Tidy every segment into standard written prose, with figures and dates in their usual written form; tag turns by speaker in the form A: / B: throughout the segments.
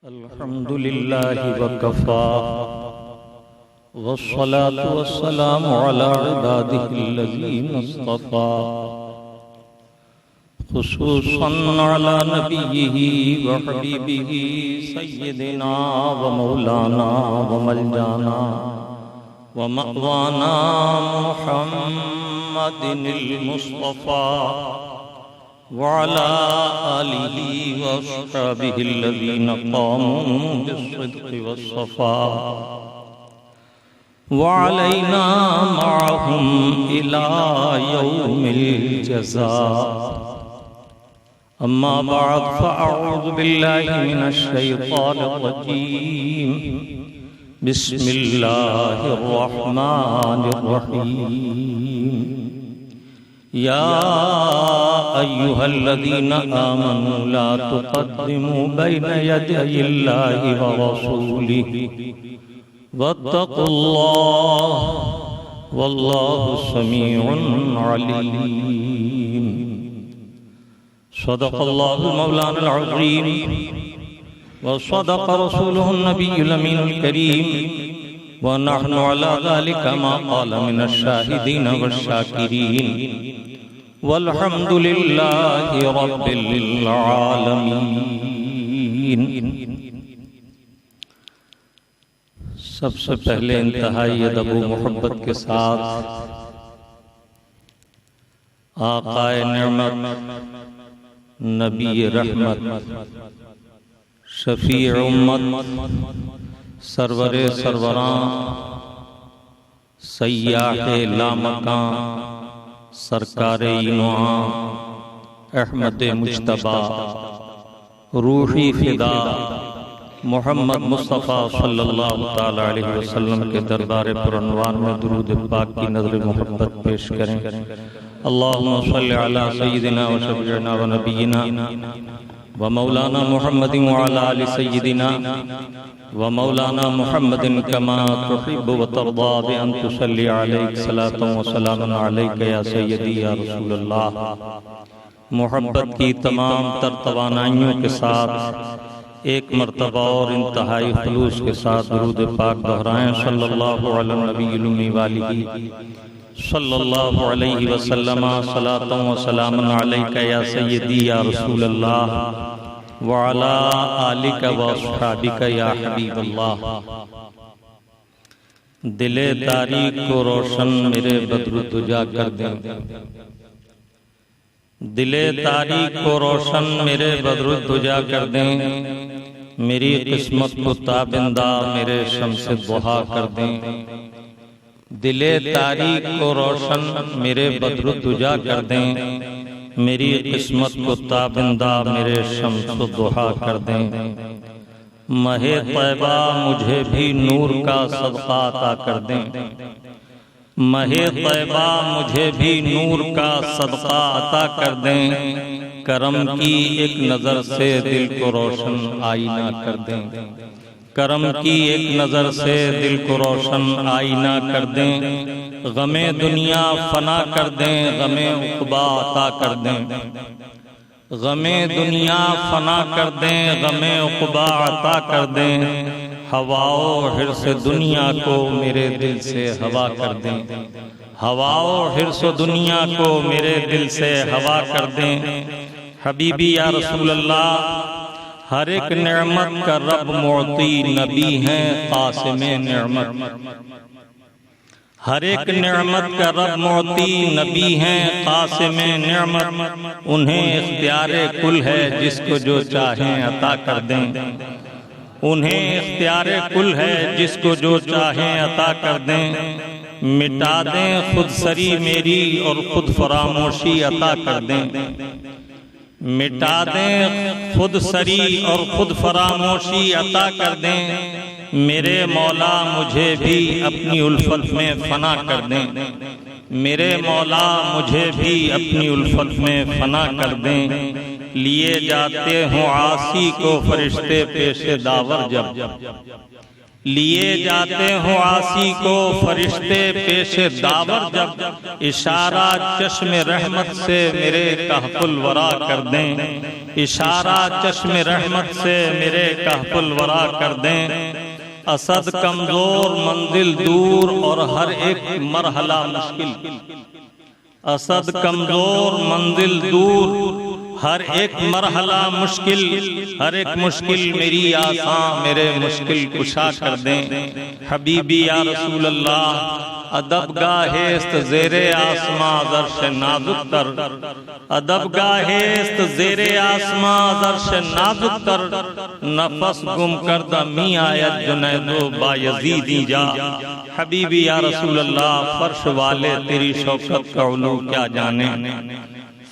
A: अल्हम्दुलिल्लाहि वकफ़ा वस्सलातु वस्सलामु अला इबादिहिल्लज़ीना इस्तफ़ा खुसूसन अला नबिय्यिही व हबीबिही सय्यिदिना व मौलाना व मलजाना व मअवाना मुहम्मदिनिल मुस्तफ़ा वअला आलिही व अस्हाबिहिल्लज़ीना क़ामू बिस्सिद्क़ि वस्सफ़ा वअलैना मअहुम इला यौमिल जज़ा। अम्मा बअद फ़अऊज़ु बिल्लाहि मिनश शैतानिर रजीम। बिस्मिल्लाहिर रहमानिर रहीम। या अय्युहल्लज़ीना आमनू ला तुक़द्दिमू बैना यदयिल्लाहि व रसूलिही वत्तक़ुल्लाह वल्लाहु समीउन अलीम। सदक़ल्लाहुल मौलानाल अज़ीम व सदक़ रसूलुहुन नबियुल अमीनुल करीम व नहनु अला ज़ालिका मा क़ाल मिनश शाहिदीन वश्शाकिरीन वल्हम्दुलिल्लाहि रब्बिल आलमीन। सबसे पहले इंतहाई अदब व मोहब्बत के साथ आक़ाए नेमत नबी रहमत शफी उम्मत सरवरे सरवरां सय्याहे लामकां सरकारे इनवां अहमद मुज्तबा रूही फिदा मोहम्मद मुस्तफ़ा सल्लल्लाहु ताला अलैहि वसल्लम के दरबार पुरनवार में दुरूद पाक की नज़र मोहब्बत पेश करें। अल्लाहुम्मा सल्लि अला सय्यिदिना व शफीइना व नबिय्यिना व मौलाना मुहम्मदिन व अला आलि सय्यिदिना व मौलाना मुहम्मदिन कमा तुहिब्बु व तर्दा बि अन तुसल्ली अलैहि सलातु व सलामुन अलैका या सय्यदी या रसूलल्लाह। मोहब्बत की तमाम तर तवानाइयों के साथ एक मर्तबा और इंतहाई खुलूस के साथ दुरूद पाक दोहराएं। सल्लल्लाहु अला नबिय्यिल उम्मी वालिही सल्लल्लाहु अलैहि वसल्लम सलातु व सलामुन अलैका या सय्यदी या रसूलल्लाह व अला आलिका व अस्हाबिका या हबीबल्लाह। दिले तारीक को रोशन मेरे बद्रुद्दुजा कर दें, दिले तारीक को रोशन मेरे बद्रुद्दुजा कर दें, मेरी किस्मत को ताबिंदा मेरे शम्स-ए दुहा कर दें। दिले तारीक को रोशन मेरे बद्रुद्दुजा कर दें, मेरी किस्मत को ताबिंदा मेरे शम्स-ए दुहा कर दें। महे तैबा मुझे भी नूर का सदका अता कर दें, महे तैबा मुझे भी नूर का सदका अता कर दें। करम की एक नज़र से दिल को रोशन आईना कर दें, करम की एक नज़र से दिल को रोशन आईना कर दें। गमे दुनिया फना कर दें, गमे उक़बा अता कर दें, गमे दुनिया फना कर दें, गमे उक़बा अता कर दें। हवाओ हिर्स दुनिया को मेरे दिल से हवा कर दें, हवाओ हिर्स दुनिया को मेरे दिल से हवा कर दें। हबीबी या रसूल अल्लाह हर एक नेमत का रब मोती नबी हैं क़ासिमे नेमत, हर एक नेमत का रब मोती नबी हैं क़ासिमे नेमत। उन्हें इख्तियारे कुल है जिसको जो चाहें अता कर दें, उन्हें इख्तियारे कुल है जिसको जो चाहें अता कर दें। मिटा दें खुद सरी मेरी और खुद फरामोशी अता कर दें, मिटा दें खुद सरी और खुद फरामोशी अता कर दें। मेरे मौला मुझे भी अपनी उल्फत में फना कर दें, मेरे मौला मुझे भी अपनी उल्फत में फना कर दें। लिए जाते हों आसी को फरिश्ते पेशे दावर जब, लिए जाते हो आसी को फरिश्ते पेशे दावर जब, इशारा चश्मे रहमत से मेरे कहफुल वरा कर दें, इशारा चश्मे रहमत से मेरे कहफुल वरा कर दें। असद कमजोर मंजिल दूर और हर एक मरहला मुश्किल, असद कमजोर मंजिल दूर हर एक मरहला मुश्किल, हर एक मुश्किल मेरी आसान मेरे मुश्किल कुशा कर दें। हबीबी या रसूल अल्लाह अदब गाहेस्त ज़ेरे आसमां दर्श नाजुक तर, अदब गाहेस्त ज़ेरे आसमां दर्श नाजुक तर, नफस गुम कर दमी आयत जुनैदो बायज़ीदी जा। हबीबी या रसूल अल्लाह फर्श वाले तेरी शौकत का उलू क्या जाने,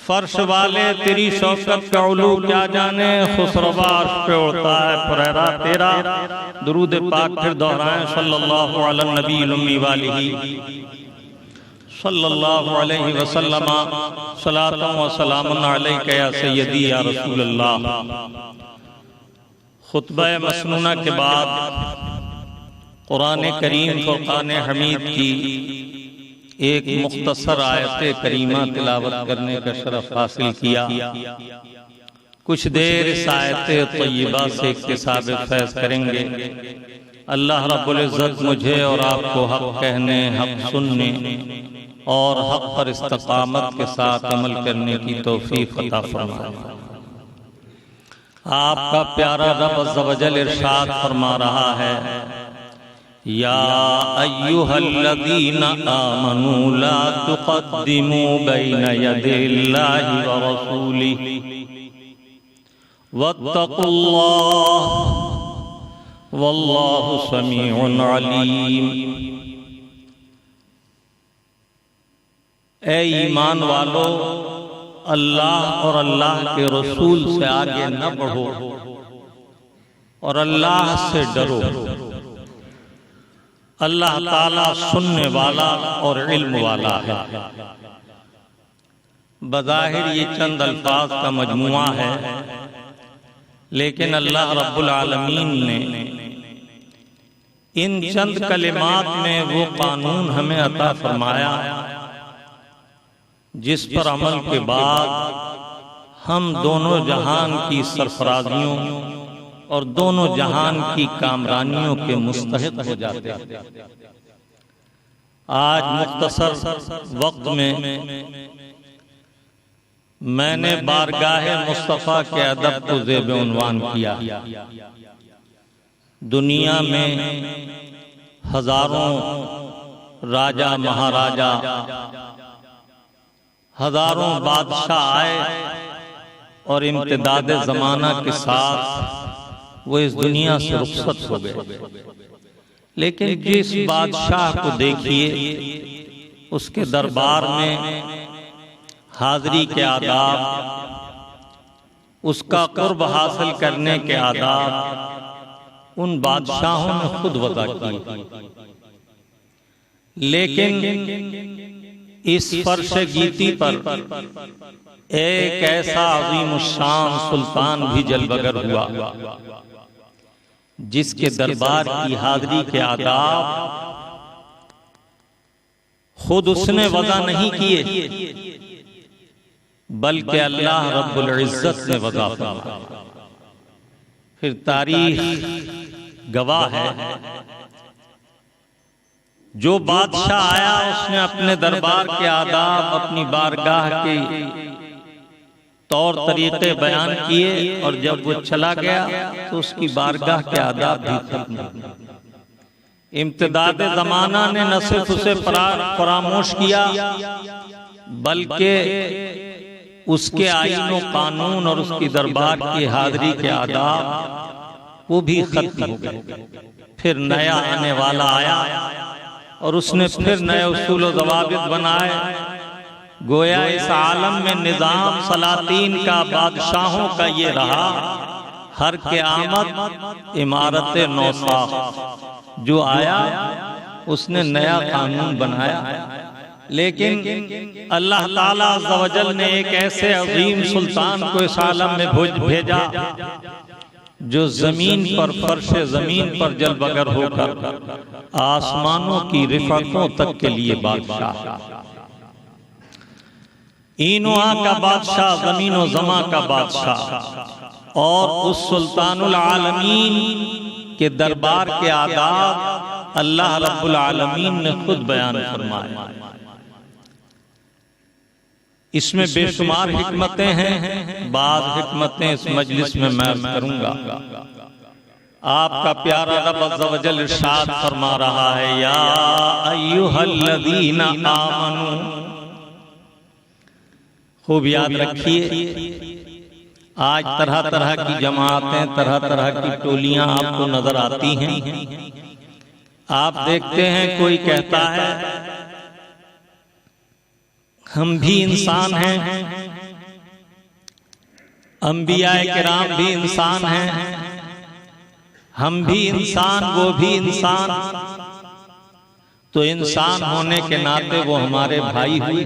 A: फर्श वाले तेरी शौकत का उलू क्या जाने। खुसरवा अर्श पे उड़ता है फुरैरा तेरा, दुरूद पाक फिर दोहराएं सल्लल्लाहु अला नबील उम्मी वालिही सल्लल्लाहु अलैहि वसल्लम, सलातुन व सलामुन अलैका या सय्यदी या रसूल अल्लाह। खुतबा मसनूना के बाद कुरान करीम फुरकान हमीद की एक मुख्तसर आयत करीमा तिलावत करने का शरफ हासिल किया। कुछ देर इस आयत तय्यबा से इक्तिसाब फैज़ करेंगे। अल्लाह रब्बुल इज़्ज़त मुझे और आपको हक कहने, हक सुनने और हक पर इस्तिक़ामत के साथ अमल करने की तौफ़ीक़ अता फरमाए। आपका प्यारा रब अज़्ज़ व जल इरशाद फरमा रहा है, या अय्युहल्लज़ीना आमनू ला तुक़द्दिमू बैना यदिल्लाहि व रसूलिही वत्तक़ुल्लाह वल्लाहु समीउन अलीम। ए ईमान वालो, अल्लाह और अल्लाह के रसूल से आगे न बढ़ो और अल्लाह से डरो। अल्लाह ताला सुनने वाला और इल्म वाला है। बज़ाहिर ये चंद अल्फाज का मजमुआ है, लेकिन अल्लाह रब्बुल आलमीन ने इन चंद कलिमात में वो कानून हमें अता फरमाया जिस पर अमल के बाद हम दोनों जहान की सरफराजियों और दोनों जहान की कामरानियों के मुस्तहिक हो जाते हैं। आज मुख्तसर वक्त में मैंने बारगाहे मुस्तफ़ा के अदब को ज़ेब उन्वान किया। दुनिया में हजारों राजा महाराजा, हजारों बादशाह आए और इम्तिदाद ज़माना के साथ वो इस दुनिया से रुखसत हो गए। लेकिन जिस बादशाह को देखिए, उसके दरबार में हाज़री के आदाब, उसका कुर्ब हासिल करने के आदाब उन बादशाहों ने खुद वज़ा किए। लेकिन इस फर्श गीती पर एक ऐसा अज़ीम शान सुल्तान भी जलवगर हुआ जिसके दरबार की हाज़री के आदाब खुद उसने वज़ा नहीं किए, बल्कि अल्लाह रब्बुल इज़्ज़त ने वज़ा फरमाया। फिर तारीख गवाह है, जो बादशाह आया उसने अपने दरबार के आदाब, अपनी बारगाह के तौर तरीके बयान किए, और जब वो चला गया तो उसकी बारगाह के आदाब भी खत्म। इम्तिदाद ज़माना ने न सिर्फ उसे फरामोश किया, बल्कि उसके आईन व कानून और उसकी दरबार की हाज़री के आदाब वो भी खत्म हो गए। फिर नया आने वाला आया और उसने फिर नए उसूल व ज़वाबित बनाए। गोया इस आलम में निज़ाम सलातीन का, बादशाहों का ये रहा, हर के आमद इमारत नौसाख। जो आया उसने नया कानून बनाया। लेकिन अल्लाह ताला अज़्ज़ व जल ने एक ऐसे अज़ीम सुल्तान को इस आलम में भेजा जो जमीन पर फर्शे जमीन पर जल बगर होकर आसमानों की रिफातों तक के लिए बादशाह, ईनुआ का बादशाह, जमीनो जमा का बादशाह, और उस सुल्तानुल आलमीन के दरबार के आदाब अल्लाह रब्बुल आलमीन ने खुद बयान फरमाए। इसमें बेशुमार हिकमतें हैं, बाद हिकमतें इस मजलिस में मैं करूंगा। आपका प्यारा रब अज़्ज़ व जल इरशाद फरमा रहा है, या अय्युहल्लज़ीना आमनू, खूब याद रखिए। आज तरह तरह की जमातें, तरह तरह की टोलियां आपको नजर आती हैं। आप देखते हैं कोई कहता है हम भी इंसान हैं, अंबियाए किराम भी इंसान हैं, हम भी इंसान वो भी इंसान, तो इंसान होने के नाते वो हमारे भाई हुए।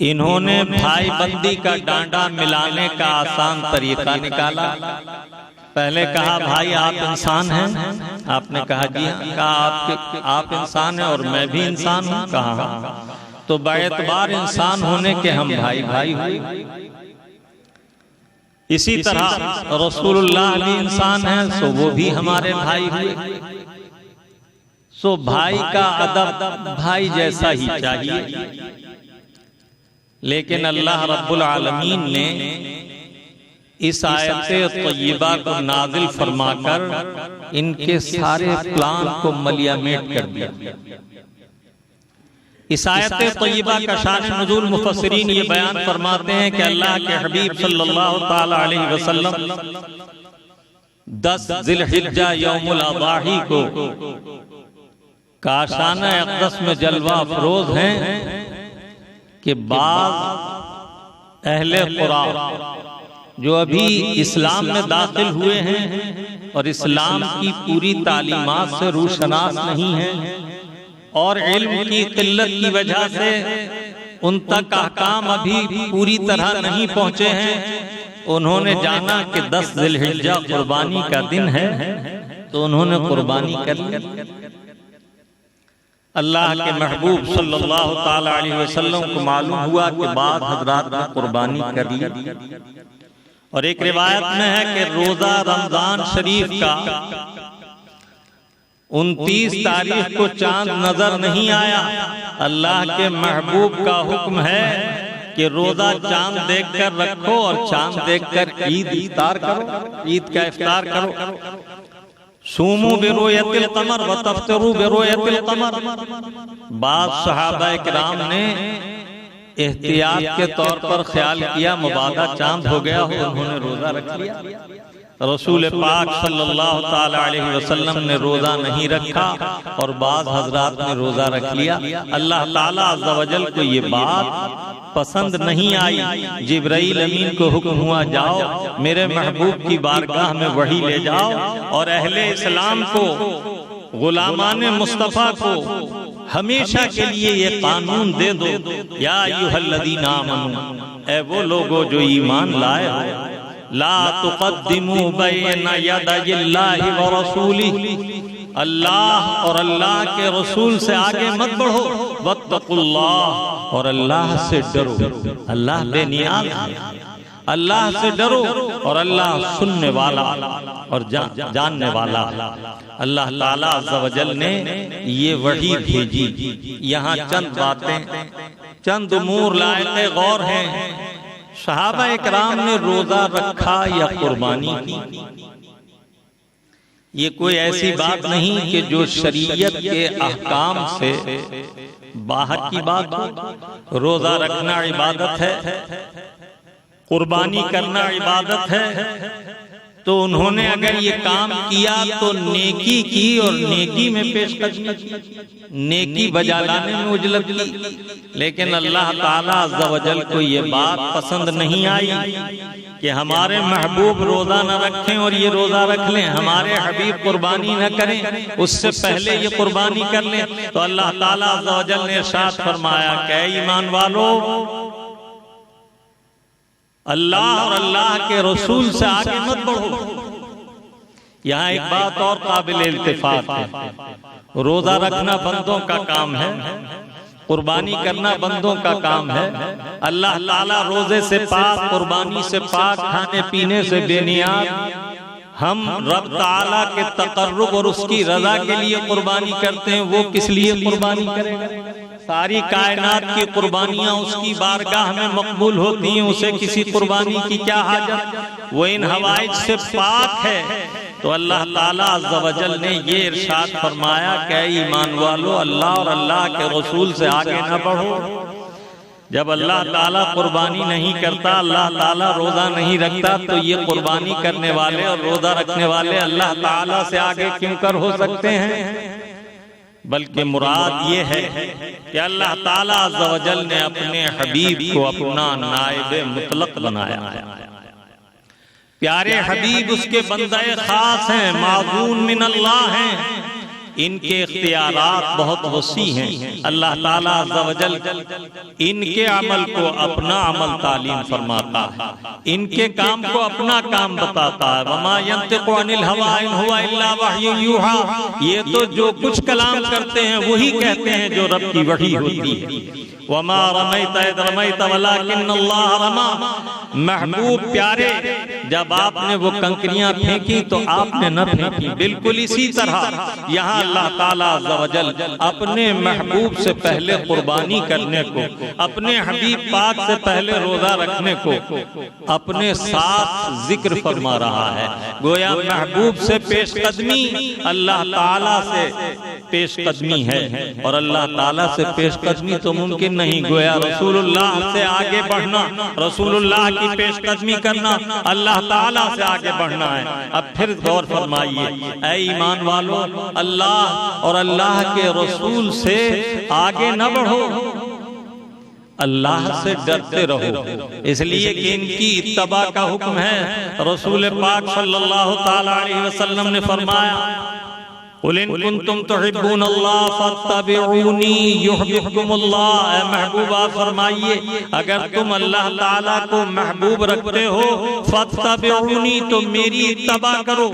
A: इन्होंने भाई बंदी का डांडा मिलाने का आसान तरीका निकाला। पहले कहा भाई आप इंसान हैं, आपने कहा जी, कहा आप इंसान हैं और मैं भी इंसान हूं, कहा तो बाएतबार इंसान होने के हम भाई भाई हुए। इसी तरह रसूलुल्लाह भी इंसान हैं, सो वो भी हमारे भाई हुए। सो भाई का अदब भाई जैसा ही चाहिए। लेकिन अल्लाह रब्बुल आलमीन ने इस आयत तय्यबा को नाजिल फरमाकर इनके सारे प्लान को मलियामेट कर दिया। इस आयत तय्यबा का शान नुज़ूल मुफस्सिरीन ये बयान फरमाते हैं कि अल्लाह के हबीब सल्लल्लाहु ताला अलैहि वसल्लम 10 ज़िलहिज्जा यौमुल अज़ाही को काशाना अक़दस में जलवा अफरोज हैं कि बाद अहले क़ुरा जो अभी इस्लाम में दाखिल हुए हैं और इस्लाम की पूरी तालीमात से रूशनास नहीं हैं और इल्म की किल्लत की वजह से उन तक अहकाम अभी पूरी तरह नहीं पहुंचे हैं, उन्होंने जाना कि 10 ज़िलहिज्जा कुर्बानी का दिन है, तो उन्होंने कुर्बानी कर ली। अल्लाह के महबूब सल्लल्लाहु ताला अलैहि वसल्लम को मालूम हुआ कि बाद हजरात ने कुर्बानी कर ली। और एक रिवायत में है कि रोजा रमजान शरीफ का 29 तारीख को चांद नजर नहीं आया। अल्लाह के महबूब का हुक्म है कि रोजा चांद देखकर रखो और चांद देखकर ईद इफ्तार करो, ईद का इफ्तार करो। सूमू बिरुयतिल कमर व तफ्तिरू बिरुयतिल कमर। बाद सहाबा किराम ने एहतियात के तौर पर ख्याल किया मुबादा चांद हो गया हो, उन्होंने रोजा रख लिया। रसूल पाक सल्लल्लाहु ताला अलैहि वसल्लम ने रोजा नहीं रखा और बाद हजरात ने रोजा रख लिया। अल्लाह ताला अज़्ज़ व जल को ये बात पसंद नहीं आई। जिब्राइल अमीन को हुक्म हुआ जाओ मेरे महबूब की बारगाह में वही ले जाओ और अहले इस्लाम को, गुलामाने मुस्तफा को हमेशा के लिए ये कानून दे दो, या अय्युहल्लज़ीना आमनू, ऐ वो लोगो जो ईमान लाए हो, ला तुक़द्दिमू बैना यदायिल्लाहि व रसूलिही, अल्लाह और अल्लाह के रसूल से आगे मत बढ़ो, वत्तकुल्लाह, और अल्लाह से डरो। अल्लाह बेनियाज है, अल्लाह से डरो और अल्लाह सुनने वाला और जानने वाला। अल्लाह ताला अज़्ज़ व जल ने ये वही भेजी। यहाँ चंद बातें, चंद उमूर लायक़े गौर हैं। सहाबा इकराम ने रोजा रखा या कुर्बानी की, ये कोई ऐसी बात नहीं कि जो शरीयत के अहकाम से बाहर की बात हो। रोजा रखना इबादत है, कुर्बानी करना इबादत है, तो उन्होंने अगर ये काम किया तो नेकी की और नेकी में पेशकदमी की, नेकी बजा लाने में उजलत की। लेकिन अल्लाह ताला अज़्ज़ व जल को ये बात पसंद नहीं आई कि हमारे महबूब रोजा न रखें और ये रोजा रख लें, हमारे हबीब कुर्बानी न करें उससे पहले ये कुर्बानी कर लें। तो अल्लाह ताला अज़्ज़ व जल ने इरशाद फरमाया कि ईमान वालो, अल्लाह और अल्लाह के रसूल से आगे मत बढ़ो। यहाँ एक बात और काबिल इल्तिफात है, रोजा रखना बंदों का काम है, कुर्बानी करना बंदों का काम है। अल्लाह ताला रोजे से पाक, कुर्बानी से पाक, खाने पीने से बेनियाज। हम रब ताला के तकर्रुब और उसकी रजा के लिए कुर्बानी करते हैं, वो किस लिए कुर्बानी करेगा? सारी कायनात की कुर्बानियां उसकी बारगाह में मकबूल होती हैं, उसे किसी कुर्बानी की क्या हाजत? वो इन हवाइज से पाक है। तो अल्लाह ताला अज़्ज़ा वजल ने ये इरशाद फरमाया कि ईमान वालो, अल्लाह और अल्लाह के रसूल से आगे न बढ़ो। जब अल्लाह ताला कुर्बानी नहीं करता, अल्लाह ताला रोजा नहीं रखता, तो ये कुर्बानी करने वाले और रोजा रखने वाले अल्लाह ताला से आगे क्यों कर हो सकते हैं? बल्कि मुराद ये है कि अल्लाह ताला अज़्ज़ा वजल ने अपने हबीब को अपना नाइब मुतलक बनाया है। प्यारे हबीब उसके बंदे खास हैं, माज़ून मिन अल्लाह हैं, इनके इख्तियारात बहुत वसी हैं। अल्लाह ताला अज़्ज़ा वजल इनके अमल को अपना अमल तालीम फरमाता है, इनके काम को अपना काम बताता है। वमा यंतिक़ु अनिल हवा इन हुवा इल्ला वह्युन यूहा। ये तो जो कुछ कलाम करते हैं वही कहते हैं जो रब की वही होती है। वमा रमैत इज़ रमैत वलाकिन्नल्लाह रमा। महबूब प्यारे, जब आपने वो कंकरियां फेंकी तो आपने न फेंकी। बिल्कुल इसी तरह यहाँ अल्लाह ताला अज़्ज़ा वजल अपने महबूब से पहले कुर्बानी करने को, अपने हबीब पाक से पहले रोजा रखने को अपने साथ जिक्र फरमा रहा है। गोया महबूब से पेशकदमी अल्लाह ताला से पेशकदमी है, और अल्लाह ताला से पेशकदमी तो मुमकिन नहीं। गोया रसूलुल्लाह से आगे बढ़ना, रसूलुल्लाह की पेशकदमी करना, अल्लाह ताला से आगे बढ़ना है। अब फिर गौर फरमाइए, ऐ ईमान वालों, अल्लाह और अल्लाह के रसूल से आगे न बढ़ो, अल्लाह से डरते रहो, इसलिए कि इनकी इत्तबा का हुक्म है। रसूल पाक सल्लल्लाहु ताला अलैहि वसल्लम ने फरमाया, कुल इन कुंतुम तुहिब्बूनल्लाह फत्तबिऊनी युहब्बुकुमुल्लाह। ऐ महबूबा फरमाइए, अगर तुम अल्लाह ताला को महबूब रखते हो, फत्तबिऊनी, तो मेरी इत्तबा करो,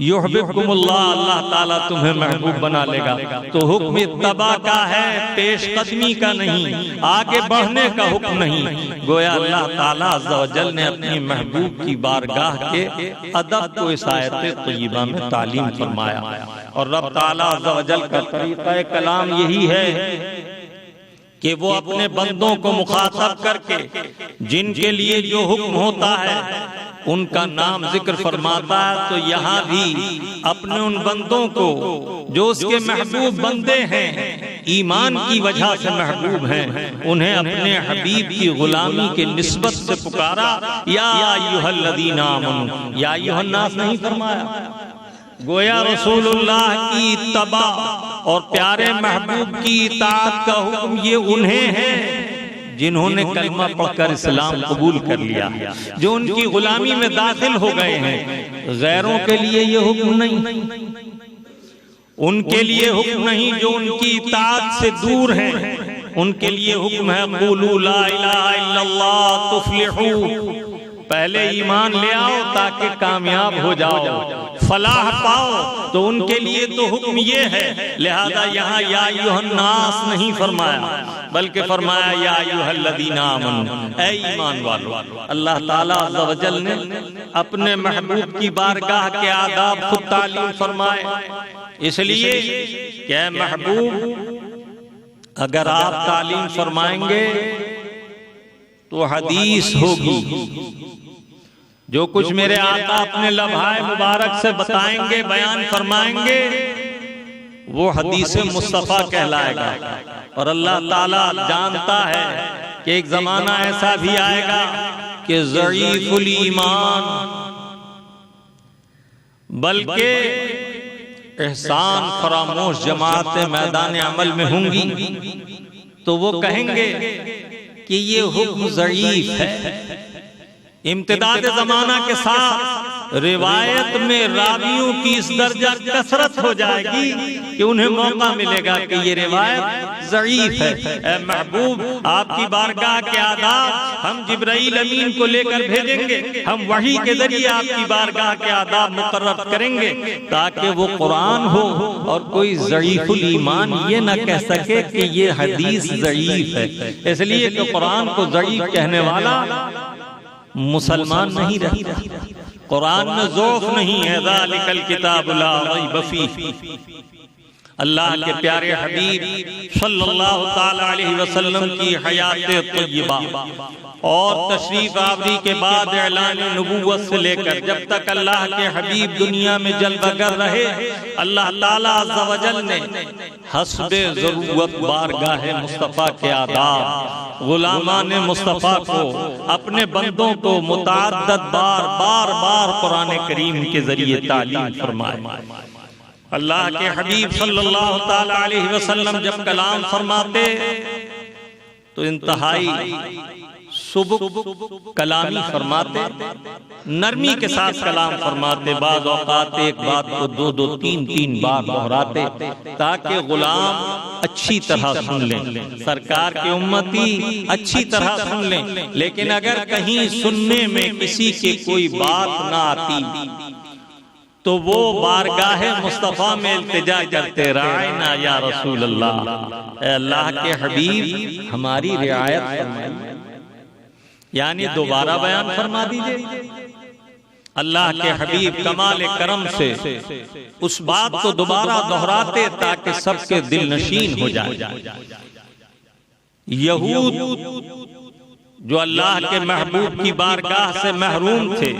A: युहब्बुकुमुल्लाह, अल्लाह ताला तुम्हें महबूब बना लेगा। तो हुक्म इत्तबा का है, पेशकदमी का नहीं, आगे बढ़ने का हुक्म नहीं। गोया अल्लाह ताला अज़्ज़ा वजल ने अपनी महबूब की बारगाह के अदब को इस आयत तय्यबा में तालीम फरमाया। और रब ताला अज़्ज़ा वजल का तरीक़ा कलाम यही है कि वो अपने बंदों को मुखातब करके जिनके लिए जो हुक्म होता है उनका नाम जिक्र फरमाता है। तो यहाँ भी अपने उन बंदों को जो उसके महबूब बंदे हैं, ईमान की वजह से महबूब हैं, उन्हें अपने हबीब की गुलामी के निस्बत से पुकारा, या अय्युहल्लज़ीना आमनू, या अय्युहन्नास नहीं फरमाया। गोया रसूलुल्लाह की इत्तबा और प्यारे महबूब की इताअत का हुक्म ये उन्हें है जिन्होंने कलमा पढ़कर इस्लाम कबूल कर लिया, जो उनकी गुलामी में दाखिल हो गए हैं। गैरों के लिए ये हुक्म नहीं, उनके लिए हुक्म नहीं जो उनकी इताअत से दूर हैं, उनके लिए हुक्म है क़ूलू ला इलाहा इल्लल्लाह तुफ़्लिहू। पहले ईमान ले आओ ताकि कामयाब हो जाओ, फलाह पाओ। तो उनके लिए तो हुक्म ये है, लिहाजा यहाँ या अय्युहन्नास नहीं फरमाया, बल्कि फरमाया या अय्युहल्लज़ीना आमनू, ऐ ईमान वालों। अल्लाह ताला अज़्ज़ा वजल ने अपने महबूब की बारगाह के आदाब खुद तालीम फरमाए, इसलिए क्या महबूब अगर आप तालीम फरमाएंगे तो हदीस होगी। जो कुछ मेरे आका अपने लम्हाए मुबारक से बताएंगे, बयान फरमाएंगे, वो हदीस मुस्तफ़ा कहलाएगा। और अल्लाह ताला जानता है कि एक जमाना ऐसा भी आएगा कि ज़ईफ़ुल ईमान बल्कि एहसान फरामोश जमातें मैदान अमल में होंगी, तो वो कहेंगे कि ये हुक्म ज़ईफ़ है। इम्तिदाद ज़माना के साथ रिवायत में रावियों की इस दर्जा कसरत हो जाएगी कि उन्हें मौका मिलेगा कि ये रिवायत ज़ईफ है। ए महबूब, आपकी बारगाह के आदाब हम जिब्राइल अमीन को लेकर भेजेंगे, हम वही के जरिए आपकी बारगाह के आदाब मुकर्रर करेंगे ताकि वो कुरान हो और कोई ज़ईफुल ईमान ये न कह सके कि ये हदीस ज़ईफ है। इसलिए कि कुरान को ज़ईफ कहने वाला मुसलमान नहीं रहता। कुरान में ज़ौफ़ नहीं है। ज़ालिकल किताबु ला रैब फीह। अल्लाह के प्यारे हबीब सल्लल्लाहु ताला अलैहि वसल्लम की हयात तय्यबा और तशरीफ आवरी के बाद ऐलान नबूवत से लेकर जब तक अल्लाह के हबीब दुनिया में जलवगर रहे, अल्लाह ताला अज़्ज़ा व जल ने हस्बे ज़रूरत बारगाह मुस्तफ़ा के आदाब गुलामान मुस्तफ़ा को, अपने बंदों को मुतअद्दिद बार कुरान करीम के जरिए तालीम फरमाए। अल्लाह के हबीब सल्लल्लाहु ताला अलैहि वसल्लम जब कलाम फरमाते तो इंतहाई सुबुक कलामी फरमाते, नरमी के साथ कलाम फरमाते। बाज़ औक़ात एक बात को दो तीन बार दोहराते ताकि गुलाम अच्छी तरह सुन लें, सरकार के उम्मती अच्छी तरह सुन लें। लेकिन अगर कहीं सुनने में किसी के कोई बात ना आती तो वो बारगाह मुस्तफ़ा में इल्तिजा करते, रायना या रसूल अल्लाह, अल्लाह के हबीब हमारी रियायत फरमाइए, यानी दोबारा बयान फरमा दीजिए। अल्लाह के हबीब कमाल करम से उस बात को दोबारा दोहराते ताकि सबके दिल नशीन हो जाए। यहूद जो अल्लाह के महबूब की बारगाह से महरूम थे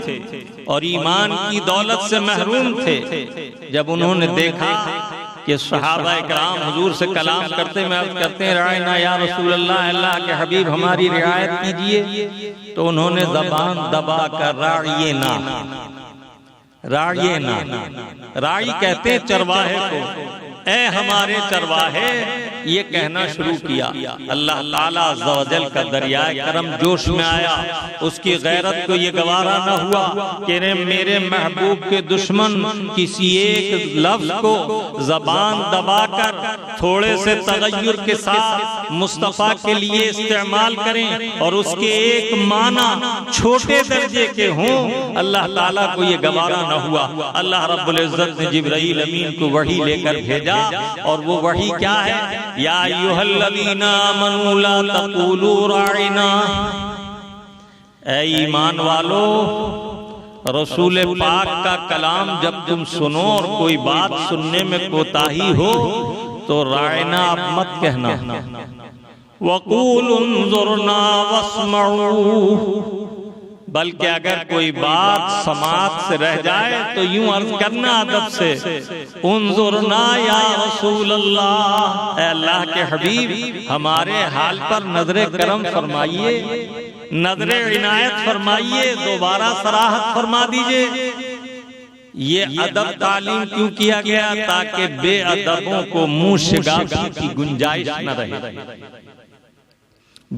A: और ईमान की दौलत से महरूम थे, जब उन्होंने देखा कि सहाबा इकराम हुजूर से कलाम करते हैं रायना या रसूल अल्लाह, अल्लाह के हबीब हमारी रियायत कीजिए, तो उन्होंने ज़बान दबा कर राइये ना, राई कहते चरवाहे को, ए हमारे चरवाहे, ये कहना शुरू किया। अल्लाह ताला अज़्ज़ा व जल का दरियाए करम जोश में आया, उसकी गैरत को ये गवारा न हुआ कि मेरे महबूब के दुश्मन किसी एक लफ्ज को जबान दबाकर थोड़े से तगय्युर के साथ मुस्तफ़ा के लिए इस्तेमाल करें और उसके एक माना छोटे दर्जे के हों। अल्लाह ताला को ये गवारा न हुआ। अल्लाह रब्बुल इज़्ज़त ने जिब्राइल अमीन को वही लेकर भेजा, और वो वही क्या है? या अय्युहल्लज़ीना आमनू ला तक़ूलू राइना, ऐ ईमान वालो, रसूल पाक का कलाम जब तुम सुनो और कोई बात सुनने में कोताही हो तो राइना आप मत कहना, वक़ूलु उन्ज़ुरना वस्मऊ, बल्कि अगर कोई बात समात से रह जाए तो यूं अर्ज करना अदब से, उन्ज़ुरना या रसूल अल्लाह, अल्लाह के हबीब हमारे हाल पर नजरे करम फरमाइए, नजरे इनायत फरमाइए, दोबारा सराहत फरमा दीजिए। ये अदब तालीम क्यों किया गया? ताकि बेअदबों को मुंह शिगाफी की गुंजाइश न रहे,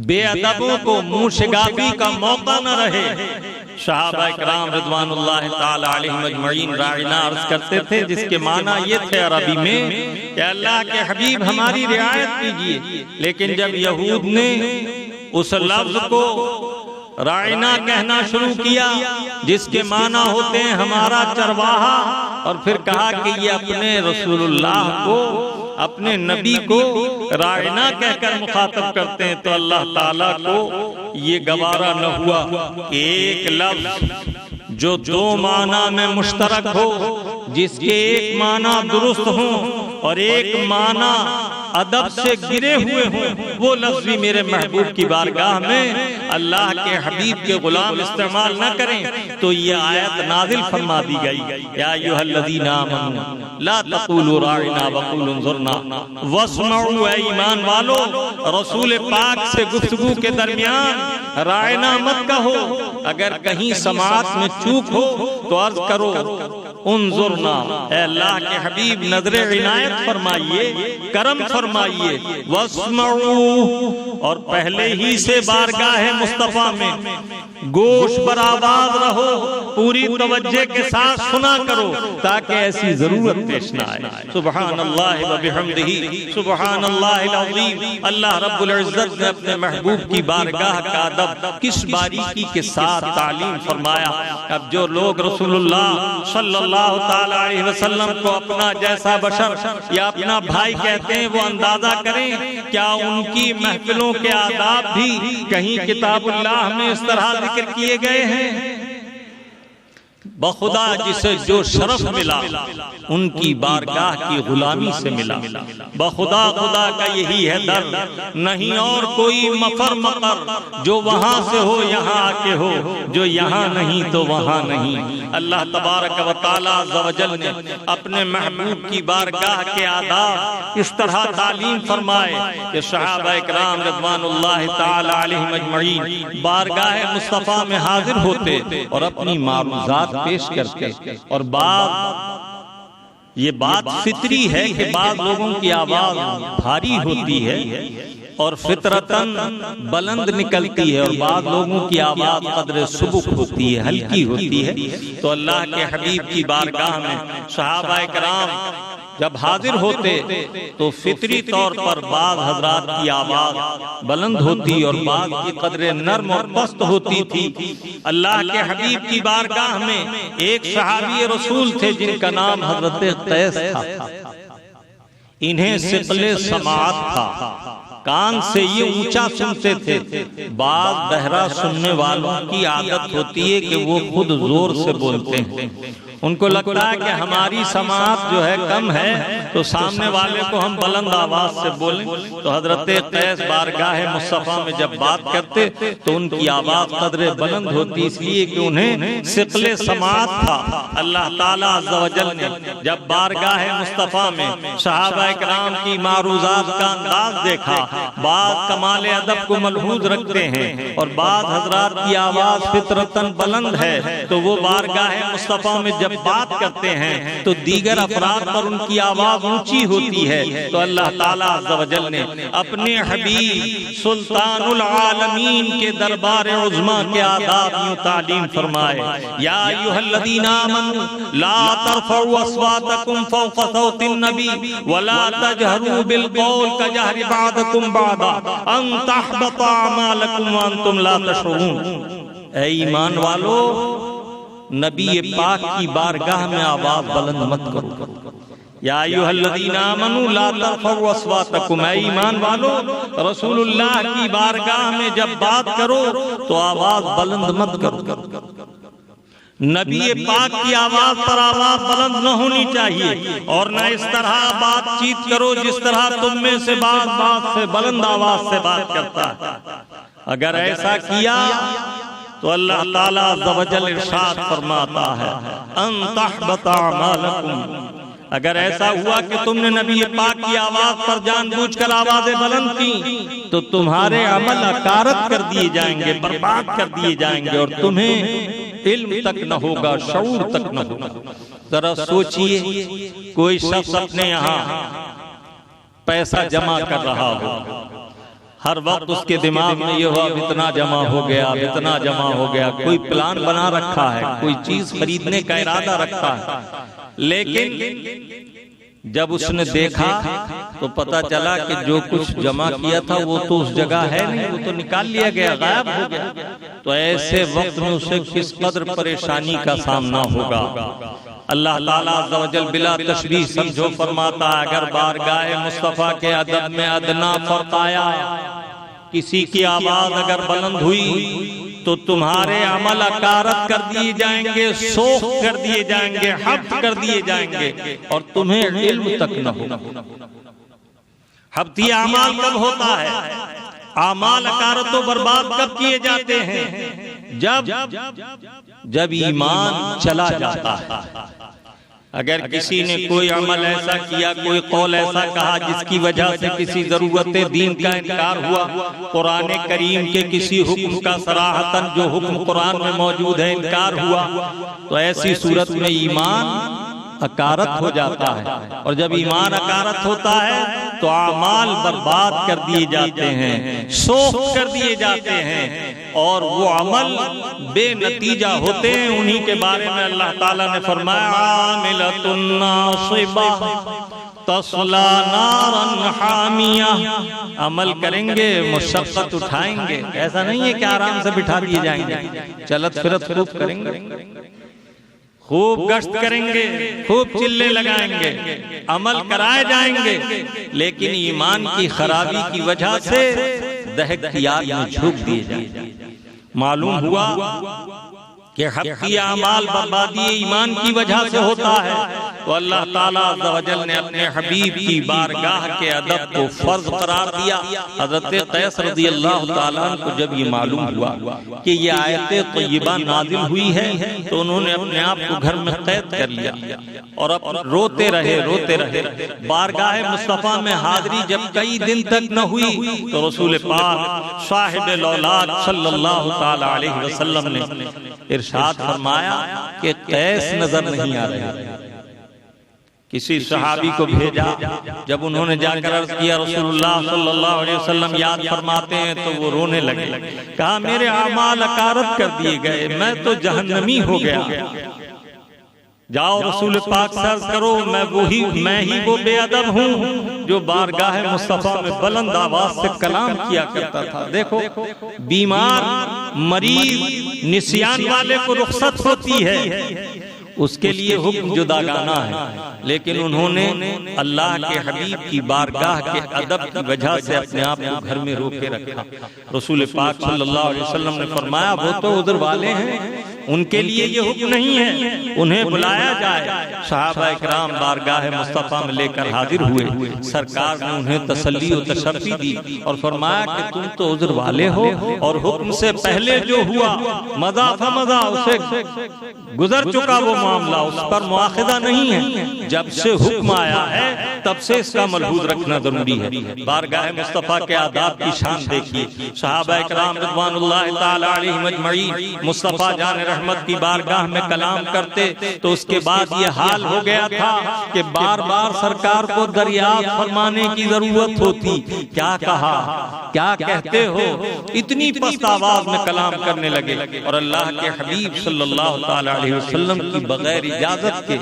A: बेअदबों को मुंह शिगाफी का मौका न रहे। सहाबा इकराम रिज़वानुल्लाह ताला अलैहिम अजमईन राइना अर्ज करते थे, जिसके माना ये थे अरबी में कि अल्लाह के हबीब हमारी रियायत कीजिए। लेकिन जब यहूद ने उस लफ्ज को राइना कहना शुरू किया जिसके माना होते हैं हमारा चरवाहा, और फिर कहा कि ये अपने रसूलुल्लाह को, अपने नबी को राइना कहकर मुखातब करते हैं, तो अल्लाह ताला को ये गवारा न हुआ कि एक लफ्ज जो दो माना में मुश्तरक हो, जिसके एक माना दुरुस्त हो और एक माना अदब से गिरे हुए हों, वो लफ्ज़ भी मेरे महबूब की बारगाह में अल्लाह के हबीब के गुलाम इस्तेमाल न करें, तो ये आयत नाजिल फरमा दी गई, या अय्युहल्लज़ीना आमनू ला तक़ूलू राइना वक़ूलू उन्ज़ुरना वस्मऊ, ऐ ईमान वालो, रसूल पाक से गुफ्तगू के दरमियान राइना मत कहो। अगर कहीं समात में चूक हो तो अर्ज करो उन्ज़ुरना, अल्लाह के हबीब नजरे इनायत फरमाइए, करम फरमाइए वस्मऊ, और पहले ही से बारगाह मुस्तफा में गोश बराबर रहो, पूरी तवज्जो के साथ सुना करो ताकि ऐसी जरूरत पेश ना आए। सुभान अल्लाह व बिहम्दिही सुभान अल्लाहिल अज़ीम। अल्लाह रब्बुल इज्जत ने अपने महबूब की बारगाह का अदब किस बारीकी के साथ तालीम फरमाया। अब जो लोग रसूलुल्लाह सल्लल्लाहु तआला अलैहि वसल्लम को अपना जैसा बशर या अपना भाई कहते हैं, वो अंदाजा करें क्या उनकी महफिलों के आदाब भी कहीं किताबुल्लाह में इस तरह जिक्र किए गए हैं? बखुदा जिसे जो शरफ मिला उनकी बारगाह की गुलामी से मिला। बखुदा खुदा का यही है दर, नहीं और कोई मफर मकर, जो वहां से हो यहाँ आके हो, जो यहाँ नहीं तो वहां नहीं। अल्लाह तबारक व तआला अज़्ज़ व जल ने अपने महबूब की बारगाह के आदाब इस तरह तालीम फरमाए कि सहाबा इकराम रिज़वानुल्लाहि तआला अलैहिम अजमईन बारगाह मुस्तफा में हाजिर होते और अपनी मारूज़ात पेश करते। और ये बात फितरी है कि बाद लोगों की आवाज भारी होती है और फितरतन बुलंद निकलती है, और बाद लोगों की आवाज कदर सुबुक होती है, हल्की होती है। तो अल्लाह के हबीब की बारगाह में सहाबा इकराम जब हाजिर होते तो फितरी तौर पर बाद हजरात की आवाज बुलंद होती और बाद की कदरे नर्म और पस्त होती थी। अल्लाह के हबीब की बारगाह में एक सहाबी रसूल थे जिनका नाम हजरत कैस था। इन्हें सिक़ले समाअत था, कान से ये ऊंचा सुनते थे। बात बहरा सुनने वालों की आदत होती है कि वो खुद जोर से बोलते हैं। उनको लगता है कि हमारी समाअत जो है कम है, तो सामने वाले को हम बुलंद आवाज से बोलें। तो हजरत कैस बारगाह मुस्तफा में जब बात करते तो उनकी आवाज कदरे बुलंद होती, इसलिए कि उन्हें सिक़ले समाअत था। अल्लाह ताला अज़्ज़ व जल ने जब बारगाह मुस्तफा में सहाबा इकराम की मारूज़ात का अंदाज देखा, बाद कमाल अदब को मलहूज रखते हैं और बाद हजरात की आवाज फितरतन बुलंद है, तो वो बारगाह मुस्तफा में जब बात करते हैं तो दीगर अफराद पर उनकी आवाज ऊंची होती है। तो अल्लाह ताला अज़्ज़ व जल ने अपने हबीब सुल्तानुल आलमीन के दरबार उज़्मा के आदाब यूं तालीम फरमाए, या अय्युहल्लज़ीना आमनू ला तरफ़ऊ अस्वातकुम फ़ौक़ सौतिन नबी वला तजहरू बिल क़ौल कजहरि बअदकुम बअदा अन तहबता अमालकुम व अंतुम ला तशऊरून। ऐ ईमान वालो, नबी पाक की बारगाह में आवाज बुलंद मत करो। या अय्युहल्लज़ीना आमनू ला तरफ़ऊ अस्वातकुम, ऐ ईमान वालो, रसूलुल्लाह की बारगाह में जब बात करो तो आवाज बुलंद मत करो। नबी पाक की आवाज पर आवाज बुलंद न होनी चाहिए और न इस तरह बातचीत करो जिस तरह तुम में से बात से बुलंद आवाज से बात करता है। अगर ऐसा किया तो अल्लाह ताला अज़्ज़ व जल इरशाद फरमाता है, अन तहबता अमालकुम। अगर ऐसा हुआ कि तुमने नबी पाक की आवाज पर जानबूझकर आवाजें बुलंद की तो तुम्हारे अमल अकारत कर दिए जाएंगे, बर्बाद कर दिए जाएंगे और तुम्हें इल्म तक न होगा, शऊर तक न होगा। जरा सोचिए, कोई शख्स अपने यहाँ पैसा जमा कर रहा हो, हर वक्त उसके दिमाग में ये हुआ इतना जमा हो गया, इतना जमा हो गया, कोई प्लान बना रखा है, कोई चीज खरीदने का इरादा रखा है, लेकिन जब उसने देखा तो पता चला कि जो कुछ जमा किया था वो तो उस जगह है नहीं, वो तो निकाल लिया गया, गायब हो गया। तो ऐसे वक्त में उसे किस कदर परेशानी का सामना होगा। अल्लाह ताला अज़्ज़ व जल बिला तशबीह समझो फरमाता है, अगर बारगाह मुस्तफा के अदब में अदना फर्क आया, किसी की आवाज अगर बुलंद हुई तो तुम्हारे अमल अकारत कर दिए जाएंगे, सोख कर दिए जाएंगे, हब्त कर दिए जाएंगे और तुम्हें इल्म तक न हो। हब्ती अमाल कब होता है? अमाल अकारत तो बर्बाद कब किए जाते हैं? जब ईमान चला जाता है। अगर किसी ने कोई अमल ऐसा किया, कोई कौल ऐसा कहा जिसकी वजह से किसी जरूरत दीन का इनकार हुआ, कुरान करीम के किसी हुक्म का सराहतन जो हुक्म कुरान में मौजूद है इनकार हुआ, तो ऐसी सूरत में ईमान अकारत हो जाता है, और जब ईमान अकारत होता है तो आमाल बर्बाद कर दिए जाते हैं, सोख कर दिए जाते हैं, और वो अमल बेनतीजा होते हैं। उन्हीं के बारे में अल्लाह ताला ने फरमाया आमिलतुन नासिबा तस्ला नारन हामिया, अमल करेंगे, मुशक्कत उठाएंगे। ऐसा नहीं है कि आराम से बिठा दिए जाएंगे, चलत फिरत खूब करेंगे, खूब गश्त करेंगे, खूब चिल्ले लगाएंगे, अमल कराए जाएंगे, लेकिन ईमान की खराबी की वजह से दहकतियात में झोंक दिए जाएंगे। मालूम हुआ कि हक़ी अमाल बर्बादी ईमान की वजह से होता है, तो अल्लाह ताला अज़्ज़ व जल ने अपने हबीब की बारगाह के अदब को फर्ज करार दिया। हज़रत कैस रज़ियल्लाहु ताला अन्हु को जब ये मालूम हुआ कि ये आयत तय्यबा नाज़िल हुई है, तो उन्होंने अपने आप को घर में कैद कर लिया और अब रोते रहे। बारगाह मुस्तफ़ा में हाज़िरी जब कई दिन तक न हुई, तो रसूल पाक साहिब लौलाद सल्लल्लाहु ताला अलैहि वसल्लम ने इरशाद फरमाया कि कैस नजर नहीं आ रहे। किसी सहाबी को भेजा, जब उन्होंने जाकर अर्ज किया रसूलुल्लाह सल्लल्लाहु अलैहि वसल्लम याद फरमाते हैं, तो वो रोने लगे। कहा मेरे आमाल अकारत कर दिए गए, मैं तो जहन्नमी हो गया। जाओ रसूल पाक से अर्ज करो मैं ही वो बेअदब हूँ जो बारगाह मुस्तफा में बुलंद आवाज से कलाम किया करता था। देखो बीमार मरीज निस्यान वाले को रुखसत होती है, उसके लिए हुक्म जुदागाना है, लेकिन उन्होंने अल्लाह के हबीब की बारगाह के अदब की वजह से अपने आप को घर में रोके रखा। रसूल पाक सल्लल्लाहु अलैहि वसल्लम ने फरमाया वो तो उधर वाले हैं, उनके लिए ये हुक्म नहीं है, उन्हें बुलाया जाए। सहाबा इकराम बारगाह मुस्तफा में लेकर हाजिर हुए। सरकार ने उन्हें तसल्ली और तशफ़ी दी और फरमाया कि तुम तो उज़्र वाले हो, और हुक्म से पहले जो हुआ मज़ा फमज़ा, उसे गुजर चुका वो मामला, उस पर मुआखज़ा नहीं है। जब से हुक्म आया है तब से इसका मलहूज़ रखना जरूरी है। बारगाह मुस्तफा के आदाब की शान देखिए। सहाबा इकराम रिज़वानुल्लाहि ताला अलैहिम अजमईन मुस्तफा जान रहमत की बारगाह में कलाम करते, तो उसके बाद ये हाल हो गया था कि बार बार सरकार को दरियाफ्त फरमाने की जरूरत होती। क्या कहा, क्या कहते हो, इतनी पस्त आवाज में कलाम करने लगे। और अल्लाह के हबीब सल्लल्लाहु ताला अलैहि वसल्लम की बगैर इजाजत के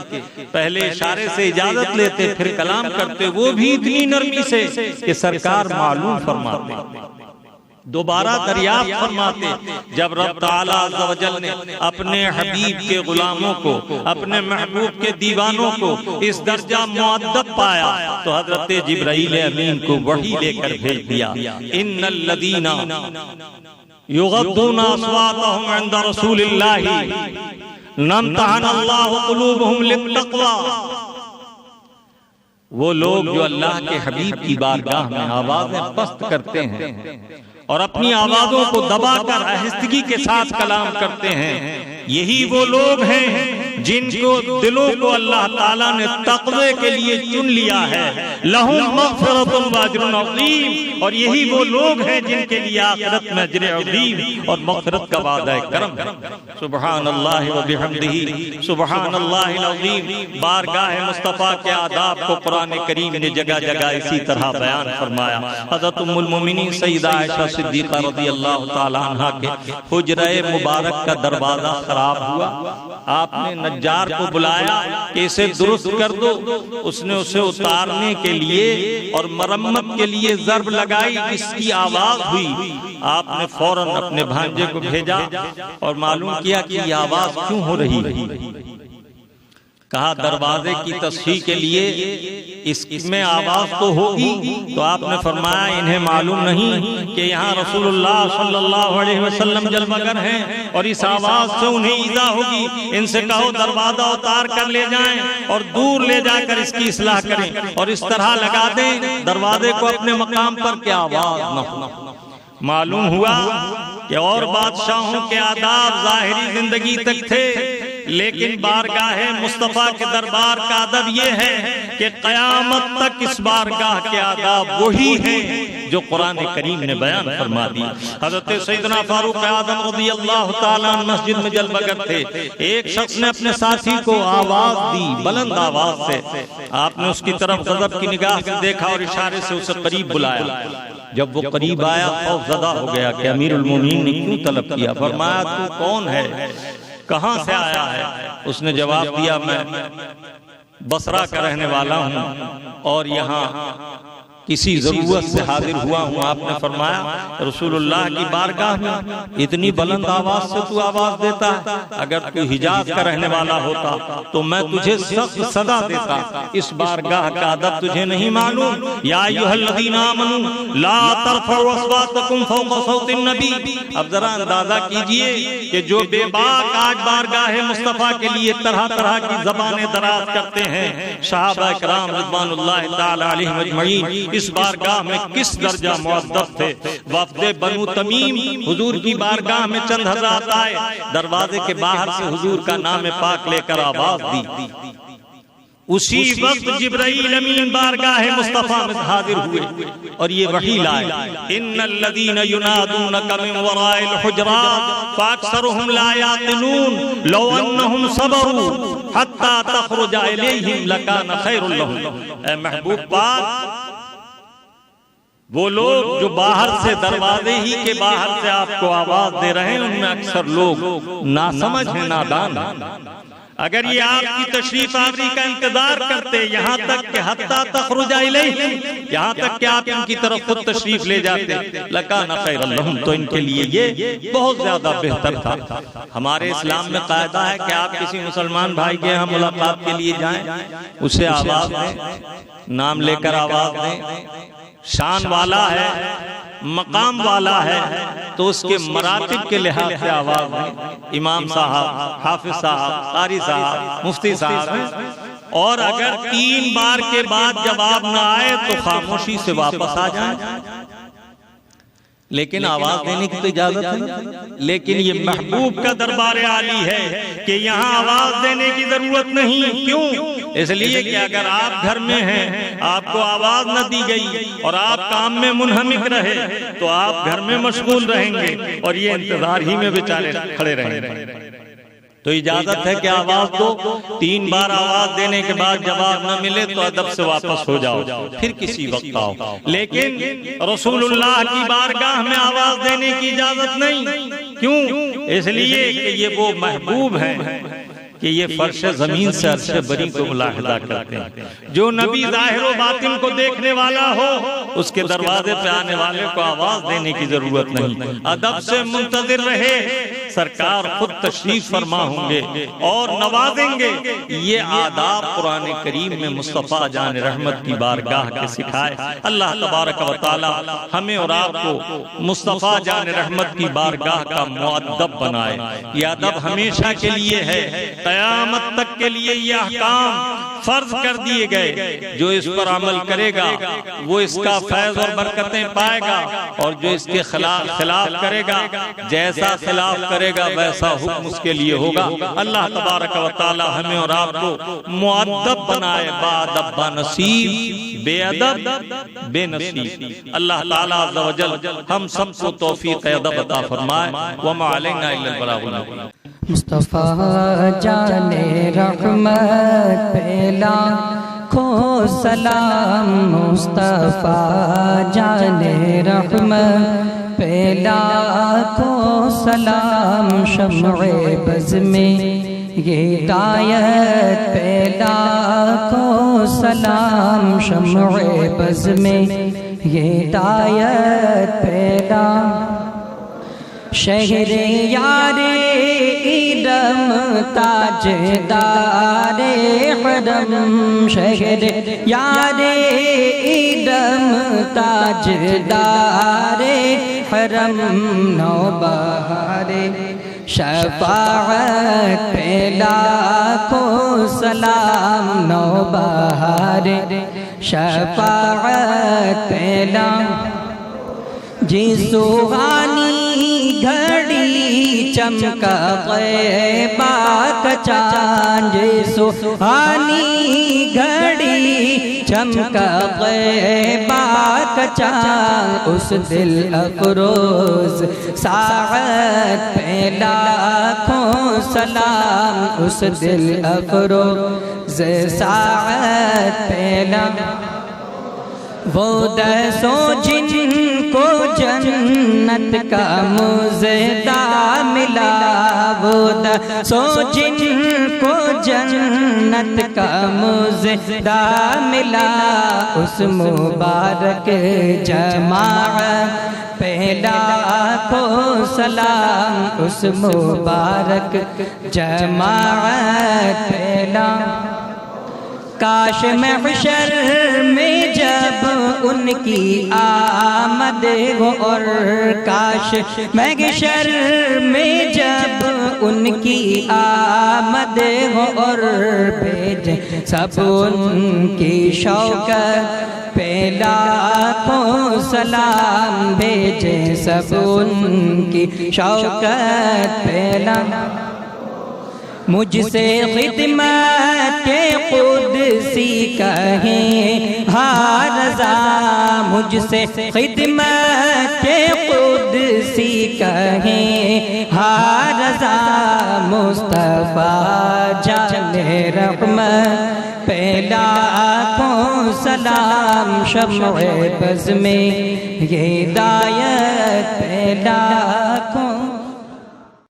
A: पहले इशारे से इजाजत लेते, फिर कलाम करते, वो भी इतनी नरमी से कि सरकार मालूम फरमाते, दोबारा दरियाफ्त फरमाते। जब रब ताला अज़्ज़ व जल ने अपने हबीब के गुलामों को, अपने महबूब के दीवानों को इस दर्जा मुअद्दब पाया, तो हज़रत जिब्राईल अमीन को वही लेकर भेज दिया। इन्नल लदीना युग़द्दूना अस्वातहुम इंदा रसूलिल्लाहि नम्तहनल्लाहु क़ुलूबहुम लित्तक़वा। वो लोग जो अल्लाह के हबीब की बारगाह में आवाजें पस्त करते हैं और अपनी आवाजों को दबाकर आहिस्तगी के साथ कलाम करते हैं, यही वो लोग हैं जिनको दिलों को अल्लाह ताला ने तक़वे के लिए चुन लिया है। लहुम मग़फ़िरतुन व अज्रुन अज़ीम, और यही वो लोग हैं जिनके लिए आखिरत में अज्र अज़ीम और मग़फ़िरत का वादा करम। सुब्हानल्लाहि व बिहम्दिही सुब्हानल्लाहिल अज़ीम। बारगाह मुस्तफ़ा के आदाब को कुरान करीम ने जगह जगह इसी तरह बयान फरमाया। हज़रत उम्मुल मोमिनीन सय्यदा आयशा सिद्दीक़ा रज़ियल्लाहु ताला अन्हा के हुजरे मुबारक का दरवाजा खराब हुआ। आपने नज्जार को बुलाया कि इसे दुरुस्त कर दो। उसने उसे उतारने के लिए और मरम्मत के लिए ज़र्ब लगाई, इसकी आवाज हुई। आपने फौरन अपने भांजे को भेजा और मालूम किया कि यह आवाज क्यों हो रही है। कहा दरवाजे की तस्हीह के लिए इसमें आवाज तो होगी। तो आपने फरमाया इन्हें मालूम नहीं कि यहाँ रसूलुल्लाह सल्लल्लाहु अलैहि वसल्लम जलवागर हैं और इस आवाज से उन्हें ईज़ा होगी। इनसे कहो दरवाजा उतार कर ले जाएं और दूर ले जाकर इसकी इस्लाह करें और इस तरह लगा दें दरवाजे को अपने मकाम पर, क्या आवाज न हो। मालूम हुआ कि और बादशाहों के आदाब जाहिरी जिंदगी तक थे, लेकिन बारगाह मुस्तफा के दरबार का अदब यह है कि कयामत तक इस बारगाह के आदाब वही हैं जो कुरान करीम ने बयान फरमा दी। हजरत सैयदना फारूक आज़म रज़ियल्लाहु ताला मस्जिद में जलवा करते, एक शख्स ने अपने साथी को आवाज दी बुलंद आवाज से, आपने उसकी तरफ गजब की निगाह से देखा और इशारे से उसे करीब बुलाया। जब वो करीब आया खौफज़दा हो गया कि अमीरुल मोमिनीन ने क्यों तलब किया। फरमाया तू कौन है, कहां से आया है? उसने जवाब दिया मैं बसरा का रहने वाला हूं और यहाँ किसी जरूरत से हाजिर हुआ हूँ। आपने फरमाया रसूलुल्लाह की बारगाह में इतनी बुलंद आवाज से तू आवाज देता है, अगर तू हिजाज का रहने वाला होता तो मैं तुझे सख्त सदा देता। इस बारगाह का अदब तुझे नहीं मालूम? या अय्युहल्लज़ीना आमनू ला तरफ़उ अस्वातकुम फ़ौक़ सौतिन नबी। अब जरा अंदाजा कीजिए कि जो बेबाक आज बारगाह मुस्तफा के लिए तरह तरह की ज़बानें दराज करते हैं, सहाबा किराम रिज़वानुल्लाहि ताला अलैहिम अजमईन इस बारगाह में किस दर्जा मुअद्दब थे। वफ़द बनु तमीम हुजूर की बारगाह में चंद हज़रात आए, दरवाजे के बाहर से हुजूर का नाम पाक लेकर आवाज दी। उसी वक्त जिब्राइल अमीन बारगाह मुस्तफा में हाजिर हुए और ये वही लाए, इन्नल्लज़ीना युनादूनका मिन वराइल हुजरात फ़अक्सरुहुम ला याक़िलून लौ अन्नहुम सबरू हत्ता तख़रुजा इलैहिम लकाना खैरुल लहुम। ऐ महबूब पाक, वो लोग जो बाहर से दरवाजे ही के बाहर से आपको आवाज दे रहे हैं, उनमें अक्सर लोग नासमझ हैं, नादान हैं। अगर ये आपकी तशरीफ आवरी का इंतजार करते यहाँ तक कि हत्ता तख़रुजा इलैहिम, यहाँ तक कि आप इनकी तरफ खुद तशरीफ ले जाते, लकाना खैरुल लहुम, तो इनके लिए ये बहुत ज्यादा बेहतर था। हमारे इस्लाम में कायदा है कि आप किसी मुसलमान भाई के यहाँ मुलाकात के लिए जाएं, उसे आवाज दें, नाम लेकर आवाज दें, शान वाला है, मकाम वाला है तो उसके मरातिब के लिहाज से आवाज दें। इमाम साहब, हाफिज साहब, कारी साहब, मुफ्ती साहब, और अगर 3 बार के बाद जवाब ना आए तो खामोशी से वापस आ जाए, लेकिन आवाज देने की तो इजाजत है। लेकिन ये महबूब का दरबार आली है कि यहाँ आवाज देने की जरूरत नहीं। क्यों? इसलिए कि अगर आप घर में हैं, आपको आवाज न दी गई और आप काम में मुनहमिक रहे तो आप घर में मशगूल रहेंगे और ये इंतजार ही में बेचारे खड़े रहेंगे। तो इजाजत है कि आवाज दो, 3 बार आवाज देने के बाद जवाब न मिले तो अदब से वापस हो जाओ, फिर किसी वक्त आओ। लेकिन रसूलुल्लाह की बारगाह में आवाज देने की इजाजत नहीं। क्यों? इसलिए कि ये वो महबूब हैं कि ये फर्श जमीन से अर्श बरी को मुलाहिजा करते हैं। जो नबी ज़ाहिर व बातिन को देखने वाला हो, उसके दरवाजे पे आने वाले को आवाज देने की जरूरत नहीं। अदब से मुंतजिर रहे, सरकार खुद तशरीफ फरमा होंगे और नवाजेंगे। ये आदाब कुरान करीम में मुस्तफ़ा जान रहमत की बारगाह के सिखाए। अल्लाह तबारक व तआला हमें और आपको मुस्तफ़ा जान रहमत की बारगाह का मुअद्दब बनाए। ये अदब हमेशा के लिए है, क़यामत तक के लिए ये अहकाम फर्ज कर दिए गए। जो इस पर अमल करेगा वो इसका फैज़ और बरकतें पाएगा, और जो इसके खिलाफ करेगा, जैसा खिलाफ करेगा वैसा हुक्म उसके लिए होगा। अल्लाह तबारक व तआला हमें और आपको मुअद्दब बनाए, बाअदब बानसीब, बेअदब बेनसीब। अल्लाह ताला अज़्ज़ व जल हम सबको तौफीक अदब अता फरमाए। व मा अलैना इल्लल बलागुल मुबीन।
B: मुस्तफा जाने रहमत पहला खो सलाम, मुस्तफा जाने रहमत पहला खो सलाम, शम्ए बज़ में ये हिदायत पहला खो सलाम, शम्ए बज़ में ये हिदायत पहला। शहरे यारे इरम ताजदारे हरम, शहरे यारे इरम ताजदारे हरम, नौबहारे शफाअत पहला को सलाम, नौबहारे शफाअत पहला। जी सुहानी घड़ी चमका ग़ैबा का चाँद, सुहानी घड़ी चमका ग़ैबा का चाँद। उस दिल अफरोज़ साअत पे लाखों सलाम, उस दिल अफरोज़ साअत पे लाखों। वो दसों जिनको जन्नत का मुज़दा मिला, वो दसों जिनको जन्नत का मुज़दा मिला, उस मुबारक जमाअत पे लाखों सलाम, उस मुबारक जमाअत पे लाखों। काश महशर में जब उनकी आमद हो, और काश महशर में जब उनकी आमद हो, और भेजे सब उनकी शौकत पे लाखों सलाम, भेजे सब उनकी शौकत पे लाखों। मुझसे खिदमत कुदसी कहें हाँ रज़ा, मुझसे खिदमत कुदसी कहें हाँ रज़ा। मुस्तफ़ा जाने रहमत पे लाखों सलाम, शम्अ बज़्म में ये हिदायत पे लाखों